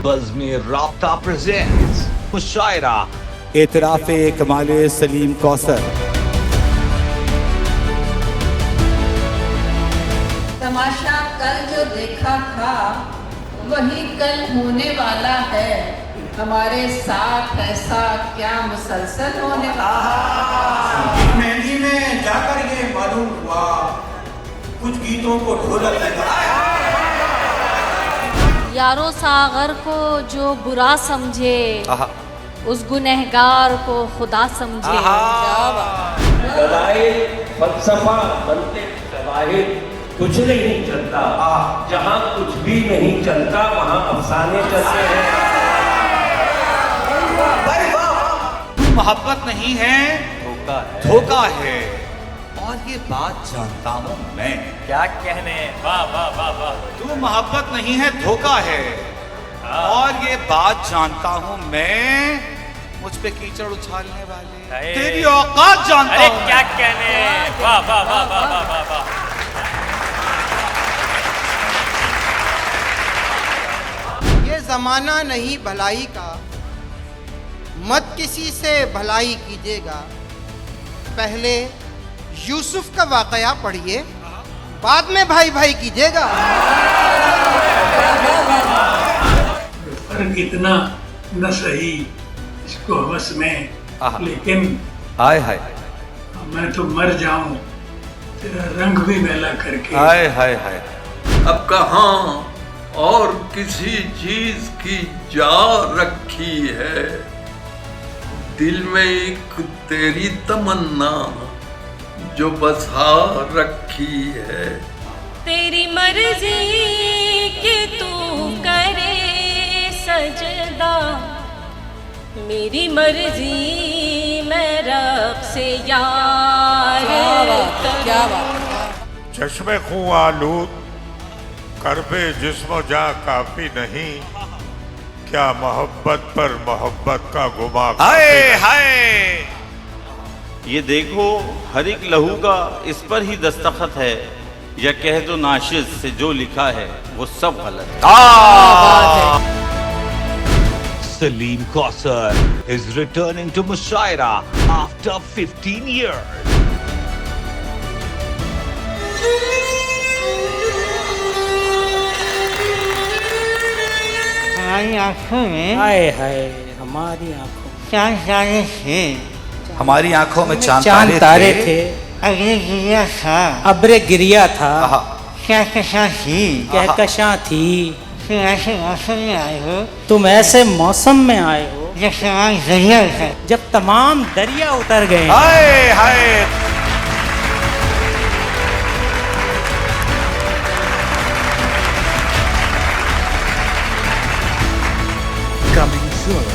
बज़्म राब्ता प्रेजेंट्स मुशायरा एतराफ़े कमाले सलीम कौसर। तमाशा कल जो देखा था वही कल होने वाला है, हमारे साथ ऐसा क्या मुसलसल होने वाला है। मेहंदी में जाकर ये मालूम हुआ कुछ गीतों को ढोलक लगा। यारो सागर को जो बुरा समझे उस गुनहगार को खुदा समझे। दलाइल फलसफा बनते शवाहिद कुछ नहीं चलता, जहाँ कुछ भी नहीं चलता वहाँ अफसाने चलते हैं। मोहब्बत नहीं है, धोखा है। और ये बात जानता हूँ मैं। क्या कहने, वाह वाह वाह वाह। तू मोहब्बत नहीं है, धोखा है। और ये बात जानता हूँ मैं, मुझ पे कीचड़ उछालने वाले तेरी औकात जानता हूँ। अरे क्या कहने, वाह वाह वाह वाह वाह वाह वाह। ये जमाना नहीं भलाई का, मत किसी से भलाई कीजिएगा। पहले यूसुफ का वाकया पढ़िए, बाद में भाई भाई कीजिएगा। फर्क इतना न सही इसको हवस में, लेकिन हाय हाय मैं तो मर जाऊं तेरा रंग भी मैला करके। हाय हाय हाय। अब कहाँ और किसी चीज की जा रखी है, दिल में एक तेरी तमन्ना जो बसा रखी है। तेरी मर्जी कि तू करे सजदा, मेरी मर्जी मैं रब से यार। क्या बात। चश्मे खूं आलूद करबे जिस्म जा काफी नहीं, क्या मोहब्बत पर मोहब्बत का गुमा। हाय हाय, ये देखो हर एक लहू का इस पर ही दस्तखत है, या कह दो नाशिद से जो लिखा है वो सब गलत है। Salim Kausar is returning to Mushaira after 15 years. हमारी आंखों में हाय हाय, हमारी आंखों में चांद तारे थे, हमारी आंखों में चांद तारे थे। अग्नि गिरिया था, अब्रे गिरिया था, कहकशां थी, कहकशां थी। तुम ऐसे मौसम में आए हो, तुम ऐसे मौसम में आए हो जब तमाम दरिया उतर, जब तमाम दरिया उतर गए। हाय हाय। Coming soon.